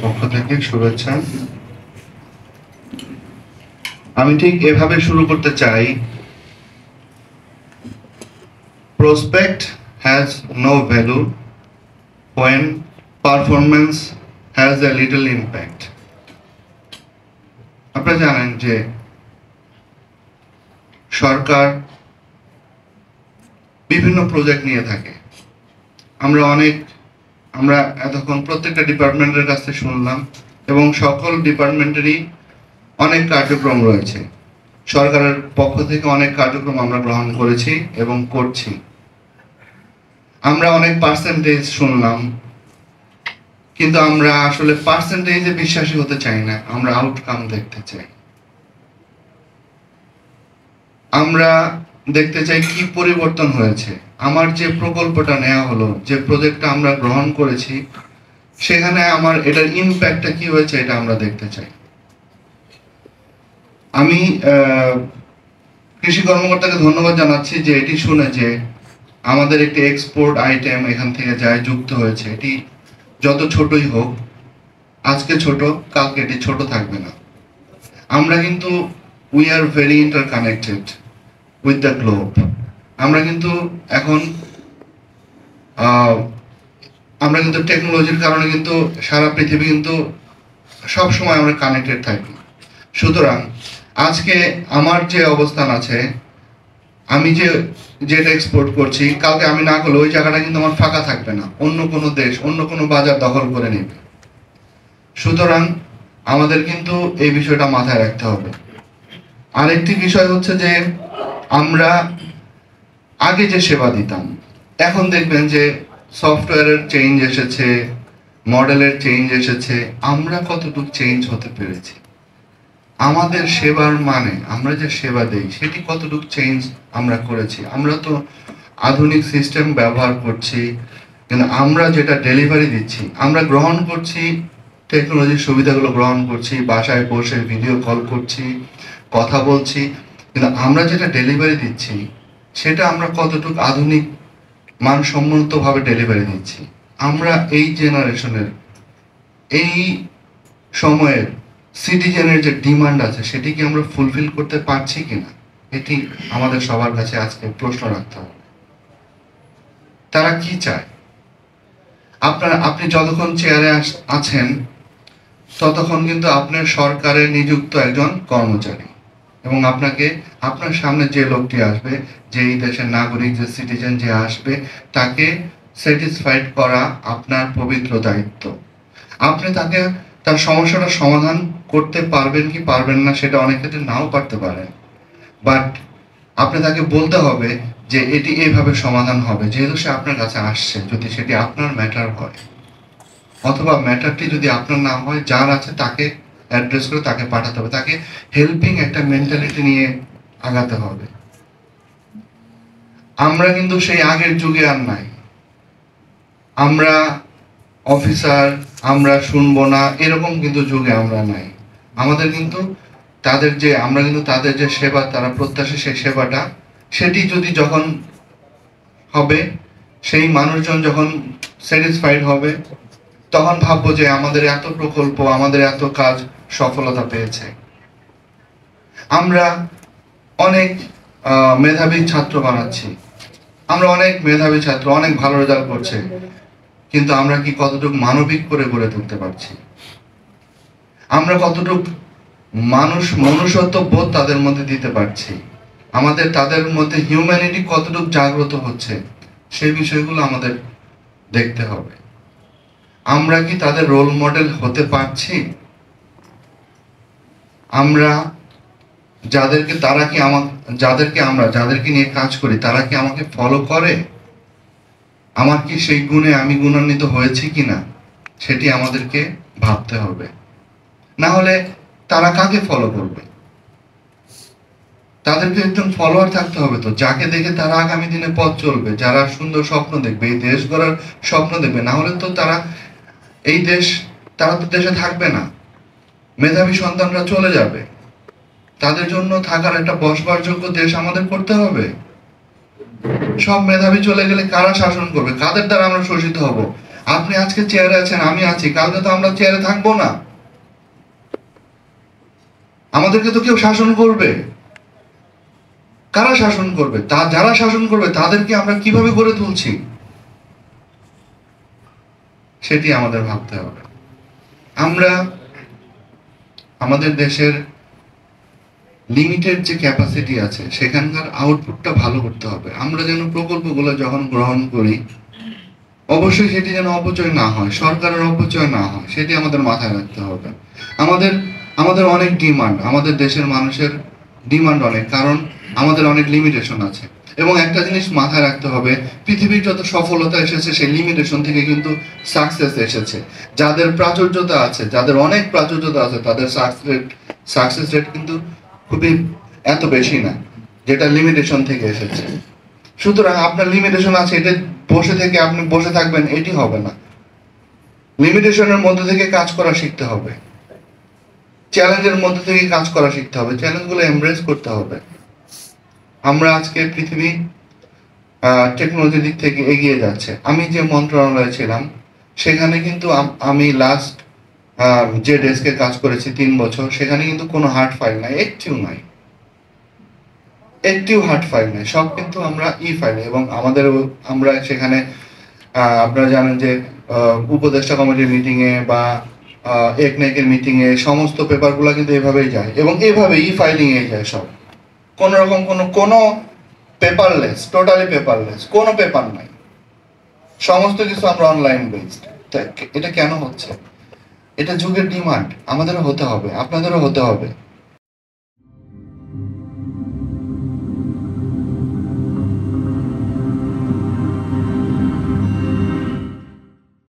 পক্ষ থেকে শুভেচ্ছা। আমি ঠিক এভাবে শুরু করতে চাই। Prospect has no value when performance has a little impact. আপনারা জানেন যে সরকার বিভিন্ন প্রজেক্ট নিয়ে থাকে। আমরা এতক্ষণ প্রত্যেকটা ডিপার্টমেন্টের কাছ থেকে শুনলাম এবং সকল ডিপার্টমেন্টেরই অনেক কার্যক্রম রয়েছে। সরকারের পক্ষ থেকে অনেক কার্যক্রম আমরা গ্রহণ করেছি এবং করছি। আমরা অনেক পার্সেন্টেজ শুনলাম, কিন্তু আমরা আসলে পার্সেন্টেজে বিশ্বাসী হতে চাই না, আমরা আউটকাম দেখতে চাই। আমরা দেখতে চাই কি পরিবর্তন হয়েছে। আমার যে প্রকল্পটা নেওয়া হলো, যে প্রজেক্টটা আমরা গ্রহণ করেছি, সেখানে আমার এটার ইম্প্যাক্টটা কি হয়েছে এটা আমরা দেখতে চাই। আমি কৃষি কর্মকর্তাকে ধন্যবাদ জানাচ্ছি যে এটি শুনে যে আমাদের একটি এক্সপোর্ট আইটেম এখান থেকে যায় যুক্ত হয়েছে। এটি যত ছোটই হোক, আজকে ছোট, কালকে এটি ছোট থাকবে না। আমরা কিন্তু we are very interconnected with the globe. আমরা কিন্তু এখন টেকনোলজির কারণে কিন্তু সারা পৃথিবী কিন্তু সব সময় আমরা কানেক্টেড থাকি। সুতরাং আজকে আমার যে অবস্থান আছে, আমি যেটা এক্সপোর্ট করছি, কালকে আমি না করলে ওই জায়গাটা কিন্তু আমার ফাঁকা থাকবে না, অন্য কোনো দেশ অন্য কোনো বাজার দখল করে নেবে। সুতরাং আমাদের কিন্তু এই বিষয়টা মাথায় রাখতে হবে। আরেকটি বিষয় হচ্ছে যে আমরা আগে যে সেবা দিতাম, এখন দেখবেন যে সফটওয়্যারের চেঞ্জ এসেছে, মডেলের চেঞ্জ এসেছে, আমরা কতটুকু চেঞ্জ হতে পেরেছি। আমাদের সেবার মানে আমরা যে সেবা দেই সেটি কতটুকু চেঞ্জ আমরা করেছি। আমরা তো আধুনিক সিস্টেম ব্যবহার করছি, কিন্তু আমরা যেটা ডেলিভারি দিচ্ছি, আমরা গ্রহণ করছি টেকনোলজির সুবিধাগুলো গ্রহণ করছি, বাসায় বসে ভিডিও কল করছি, কথা বলছি, কিন্তু আমরা যেটা ডেলিভারি দিচ্ছি সেটা আমরা কতটুকু আধুনিক মানসম্মতভাবে ডেলিভারি দিচ্ছি। আমরা এই জেনারেশনের, এই সময়ের সিটিজেনের যে ডিমান্ড আছে সেটি কি আমরা ফুলফিল করতে পারছি কিনা, এটি আমাদের সবার কাছে আজকে প্রশ্ন রাখতে হবে। তারা কি চায়? আপনি যতক্ষণ চেয়ারে আছেন ততক্ষণ কিন্তু আপনার সরকারে নিযুক্ত একজন কর্মচারী, এবং আপনার সামনে যে লোকটি আসবে, যে এই দেশের নাগরিক, যে সিটিজেন যে আসবে, তাকে স্যাটিসফাইড করা আপনার পবিত্র দায়িত্ব। আপনি তার সমস্যাটা সমাধান করতে পারবেন কি পারবেন না সেটা অনেক ক্ষেত্রে নাও পারতে পারেন, বাট আপনি তাকে বলতে হবে যে এটি এইভাবে সমাধান হবে, যেহেতু সে আপনার কাছে আসছে। যদি সেটি আপনার ম্যাটার হয়, অথবা ম্যাটারটি যদি আপনার না হয়, যার আছে তাকে অ্যাড্রেস করে তাকে পাঠাতে হবে, তাকে হেল্পিং একটা মেন্টালিটি নিয়ে আগাতে হবে। আমরা কিন্তু সেই আগের যুগে আর নাই। আমরা অফিসার, আমরা শুনবো না, এরকম কিন্তু যুগে আমরা নাই। আমাদের কিন্তু তাদের যে সেবা তারা প্রত্যাশী, সেই সেবাটা সেটি যদি যখন হবে, সেই মানুষজন যখন স্যাটিসফাইড হবে, তখন ভাববো যে আমাদের এত প্রকল্প, আমাদের এত কাজ সফলতা পেয়েছে। আমরা অনেক মেধাবী ছাত্র বানাচ্ছি, আমরা অনেক মেধাবী ছাত্র, অনেক ভালো রেজাল্ট করছে, কিন্তু আমরা কি কতটুকু মানবিক করে গড়ে তুলতে পারছি? আমরা কতটুকু মনুষ্যত্ব বোধ তাদের মধ্যে দিতে পারছি? তাদের মধ্যে হিউম্যানিটি কতটুকু জাগ্রত হচ্ছে, সেই বিষয়গুলো আমাদের দেখতে হবে। আমরা কি তাদের রোল মডেল হতে পারছি? আমরা যাদেরকে নিয়ে কাজ করি, তারা কি আমাকে ফলো করে? আমার কি সেই গুণে আমি গুণান্বিত হয়েছি কিনা সেটি আমাদেরকে ভাবতে হবে। না হলে তারা কাকে ফলো করবে? তাদেরকে একজন ফলোয়ার থাকতে হবে, তো যাকে দেখে তারা আগামী দিনে পথ চলবে, যারা সুন্দর স্বপ্ন দেখবে, এই দেশ গড়ার স্বপ্ন দেখবে। না হলে তো তারা তো দেশে থাকবে না, মেধাবী সন্তানরা চলে যাবে। তাদের জন্য থাকার একটা বসবার যোগ্য দেশ আমাদের করতে হবে। সব মেধাবী চলে গেলে কারা শাসন করবে? কাদের দ্বারা আমরা শোষিত হব? আপনি আজকে চেয়ারে আছেন, আমি আছি, কালকে তো আমরা চেয়ারে থাকবো না। আমাদেরকে তো কেউ শাসন করবে। কারা শাসন করবে? যারা শাসন করবে তাদেরকে আমরা কিভাবে গড়ে তুলছি সেটি আমাদের ভাবতে হবে। আমরা আমাদের দেশের লিমিটেড যে ক্যাপাসিটি আছে সেখানকার আউটপুটটা ভালো করতে হবে। আমরা যেন প্রকল্পগুলো যখন গ্রহণ করি অবশ্যই সেটি যেন অপচয় না হয়, সরকারের অপচয় না হয়, সেটি আমাদের মাথায় রাখতে হবে। আমাদের আমাদের অনেক ডিমান্ড, আমাদের দেশের মানুষের ডিমান্ড অনেক, কারণ আমাদের অনেক লিমিটেশন আছে। এবং একটা জিনিস মাথায় রাখতে হবে, পৃথিবীর যত সফলতা এসেছে সেই লিমিটেশন থেকে কিন্তু সাকসেস এসেছে। যাদের প্রাচুর্যতা আছে, যাদের অনেক প্রাচুর্যতা আছে, তাদের সাকসেস রেট কিন্তু খুবই এত বেশি না, যেটা লিমিটেশন থেকে এসেছে। সুতরাং আপনার লিমিটেশন আছে, এটা বসে থেকে আপনি বসে থাকবেন এটি হবে না। লিমিটেশনের মধ্যে থেকে কাজ করা শিখতে হবে, চ্যালেঞ্জের মধ্যে থেকে কাজ করা শিখতে হবে, চ্যালেঞ্জগুলো এমব্রেস করতে হবে। আমরা আজকে পৃথিবী টেকনোলজির দিক থেকে এগিয়ে যাচ্ছে। আমি যে মন্ত্রণালয়ে ছিলাম সেখানে কিন্তু আমি লাস্ট যে ডেস্কে কাজ করেছি 3 বছর, সেখানে কিন্তু কোনো হার্ড ফাইল নাই, একটিও নাই, একটিও হার্ড ফাইল নাই, সব কিন্তু আমরা ফাইলে। এবং আমরা সেখানে আপনারা জানেন যে উপদেষ্টা কমিটির মিটিংয়ে বা একনেকের মিটিংয়ে সমস্ত পেপারগুলো কিন্তু এভাবেই যায় এবং এভাবে ফাইলিংয়ে যায় সব। কোনো রকম কোনো পেপারলেস, টোটালি পেপারলেস, কোনো পেপার নাই, সমস্ত কিছু আমরা অনলাইন বেসড। এটা কেন হচ্ছে? এটা যুগের ডিমান্ড, আমাদেরও হতে হবে, আপনাদেরও হতে হবে।